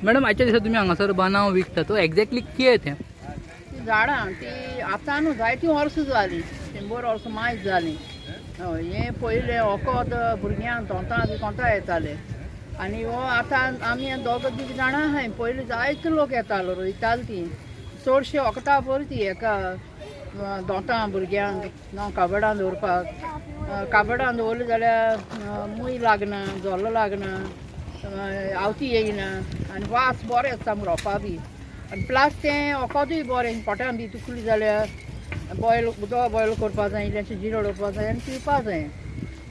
Madam आजच्या दिसात तुम्ही हांगासर बांदाव विकता तो एक्झॅक्टली कितें तें? ती झाडां ती आतां न्हू जायतीं वर्सां जालीं, 100 वर्सां मायज जालीं. हय, हें पयलें वखद भुरग्यांक तोंतां बी कोंता येताले आनी हो आतां आमी दोग तीग जाणां आहाय. पयलीं जायते लोक येतालो रोयतालीं तीं चडशे वखदां बरीं ती हेका दोंतां भुरग्यांक जावं काबडां दवरपाक. काबडां दवरलीं जाल्यार मूय लागना, झोल्ल लागना, आवती येयना आनी वास बरें येता रोवपा बी. आनी प्लस तें वखदूय बरें पोटान बी दुखली जाल्यार बॉयल उदक बॉयल करपा जाय, इल्लेशें जिरें उडोवपा जाय आनी पिवपा जाय.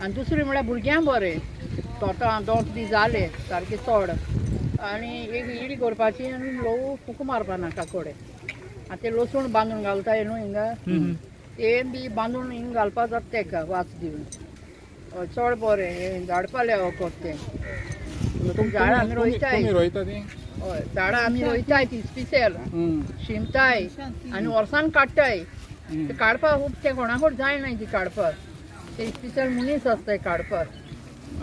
आनी दुसरें म्हळ्यार भुरग्यांक बरें दोंत बी जाले सारकें चड आनी एक इडी करपाची आनी लोव फुको मारपा नाका कोडे. आतां तें लसूण बांदून घालताय न्हू हिंगा, तें बी बांदून हिंगा घालपा जाता तेका वास दिवन. हय, चड बरें हें झाडपालें वखद तें. झाडां आमी रोयताय. हय, झाडां आमी रोयताय ती स्पेशल शिंपताय आनी वर्सान काडटाय. ते काडपाक खूब तें कोणाकूच जायना ती काडपाक. ते स्पेशल मनीस आसताय काडपाक.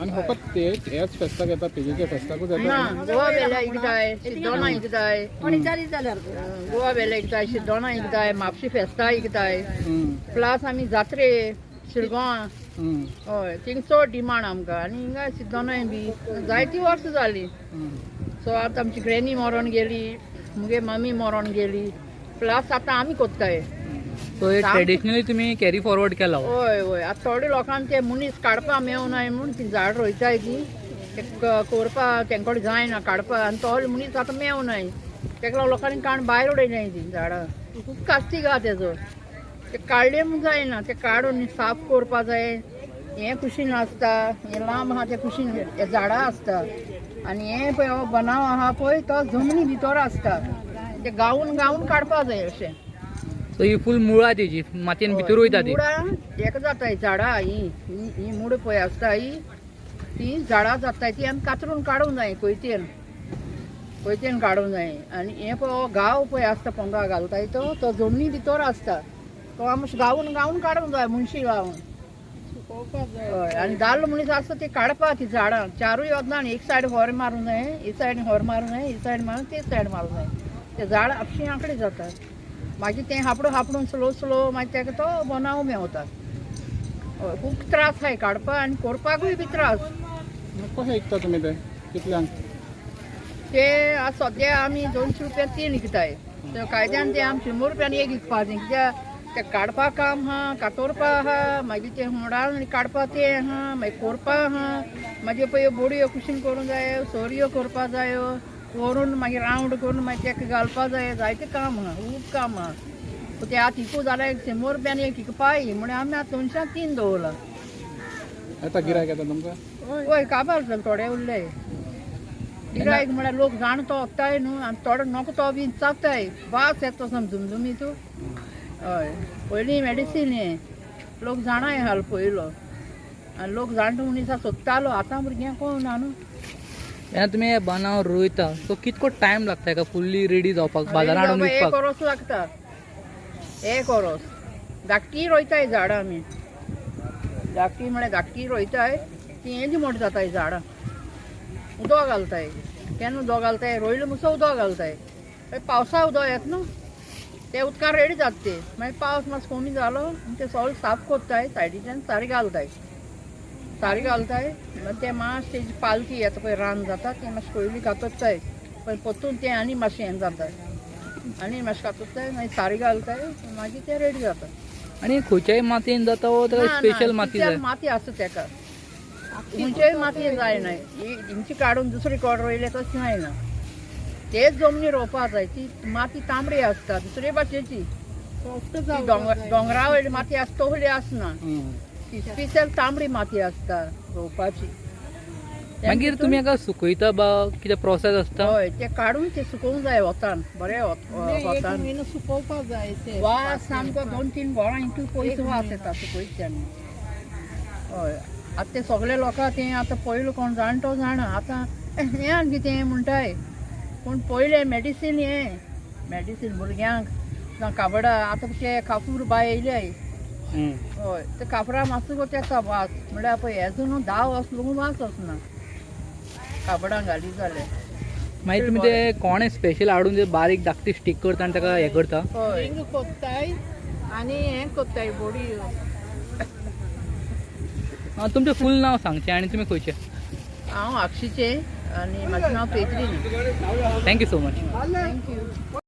आनी फकत हेच फेस्ताक येता, पेजेच्या फेस्ताकूच येता? ना, गोवा बेला इकताय, शिरदोना इकताय, गोवा बेला इकताय, शिरदोना इकताय, म्हापशी फेस्ता इकताय. प्लस आमी जात्रे शिरगांव, हय थिंग चड डिमांड आमकां. आनी हिंगा शिरदोनाय बी जायतीं वर्सां जालीं. सो आतां आमची ग्रॅनी मरोन गेली, मुगे मम्मी मरोन गेली, प्लस आतां आमी कोत्ताय. सो हे ट्रेडिशनली तुम्ही कॅरी फॉरवर्ड केला? हय हय. आतां थोडे लोकांक ते मनीस काडपा मेवनाय म्हूण ती झाड रोयताय ती कोरपा तेंकोडे जायना काडपा. आनी तो मनीस आतां मेवनाय, तेका लोकांनी काण भायर उडयनाय ती झाडां. खूब कास्तीक आहा तेजो. ते काडले म्हूण जायना, ते काडून साफ करपा जाय. हें कुशीन आसता, हें लांब आहा तें कुशीन हे झाडां आसता आनी हें पळय हो बनाव आहा पळय तो जमनी भितर आसता. ते गावून गावून काडपा जाय अशें. सो ही फूल मुळां तेजी मातयेन भितर वयता ती? मुळां हेका जाताय झाडां ही मुळ पळय आसता ती झाडां जाताय ती आमी कातरून काडूंक जाय कोयतेन काडूंक जाय. आनी हें पळय हो गांव पळय आसता पोंगा घालताय तो जमनी भितर आसता. तो आमी गावून गावून काडूंक जाय मुनशी गावून. हय, आनी दादलो मनीस आसता ते काडपा ती झाडां चारूय वतना एक सायड होर मारूं जाय, ही सायड होर मारूं जाय, ही सायड मारून ते सायड मारूं जाय. ते झाड आपशीं आंकडे जाता. मागीर तें हापडून स्लो मागीर तेका तो बनाव मेवता. हय, खूब त्रास आहाय काडपा आनी कोरपाकूय बी त्रास. कशें विकता तुमी ते कितल्यांक? ते आतां सद्या आमी 200 रुपया 3 विकताय. कायद्यान ते आमी 100 रुपयान एक विकपाचें. कित्याक ते काडपा काम आहा, कातोरपा आहा, मागीर ते हुमडान काडपा तें आहा, मागीर कोरपा आहा, मागीर पळय बोडयो कुशीन करूंक जाय, सोरयो करपा जाय, व्हरून मागीर रावंड करून मागीर तेका घालपा जाय. जायतें काम आहा, खूब काम आहा. ते आतां हिकू जाल्यार 100 रुपयान एक विकपाय म्हण आमी आतां 200 3 दवरला. येता गिरायक येता तुमकां? हय, काबार जालें थोडे उरले गिरायक म्हळ्यार लोक जाण तो वखताय न्हू आनी थोडे नोको तो बी चावताय. वास येता झुमझुमी तूं. हय, पयलीं मेडिसीन हें लोक जाणाय हाल पयलो आनी लोक जाणटो मनीस सोदतालो. आतां भुरग्यांक कोण ना न्हू. तेन्ना तुमी हे बांदाव रोयता सो कितको टायम लागता हेका फुल्ली रेडी जावपाक बाजारान हाडून एक विकपाक? वरोस लागता. एक वरोस. धाकटी रोयताय झाडां आमी. धाकटी म्हळ्यार धाकटी रोयताय ती हेजी मोट जाताय झाडां. उदक घालताय. केन्ना उदक घालताय? रोयले मुसो उदक घालताय. पावसा उदक येता न्हू, ते उदकान रेडी जाता ते. मागीर पावस मातसो कमी जालो आनी ते सगळें साफ कोत्ताय. सायडीच्यान सारें घालताय. मागीर ते मातशें तेजी पालकी येता पळय रान जाता तें मातशें पयलीं कातोत्ताय. पण परतून तें आनी मातशें हें जाता आनी मातशें कातोत्ताय. मागीर सारें घालताय मागीर तें रेडी जाता. आनी खंयच्याय मातयेन जाता वो तेका स्पेशल माती जाय? माती आसता तेका. खंयच्याय मातयेन जायना. हिंची काडून दुसरी कोड रोयले तशें जायना. तेच जमनी रोवपा जाय. ती माती तांबडी आसता दुसरे भाशेची. दोंगरा वयली माती आसता तोहली आसना. ती स्पेशल तांबडी माती आसता रोवपाची. मागीर तुमी हाका सुकयता बा कितें प्रोसेस आसता? हय, ते काडून ते सुकोवंक जाय वतान बरें वतान सुकोवपाक जाय ते. वास सामको 2-3 गोळां इंटू पयस वास येता सुकयता तेन्ना. हय, आतां ते सगळे लोकां तें आतां पयलो कोण जाणटो जाणा. आतां हें कितें म्हणटाय पूण पयलें मेडिसीन भुरग्यांक जावं काबडां. आतां ते कापूर बाय येयल्याय. हय, ते कापरा मातसो येता वास म्हळ्यार पळय हेजो न्हू 10 वर्स लगून वास वचना काबडां घाली जाल्यार. मागीर तुमी ते कोणे स्पेशल हाडून ते बारीक धाकटी स्टीक करता आनी ताका हें करता. हय कोत्ताय आनी हें कोत्ताय बोडी. तुमचें फूल नांव सांगचें आनी तुमी खंयचे. हांव अक्षीचें आनी म्हाजें नांव पेद्रीन. Thank you so much. थँक्यू.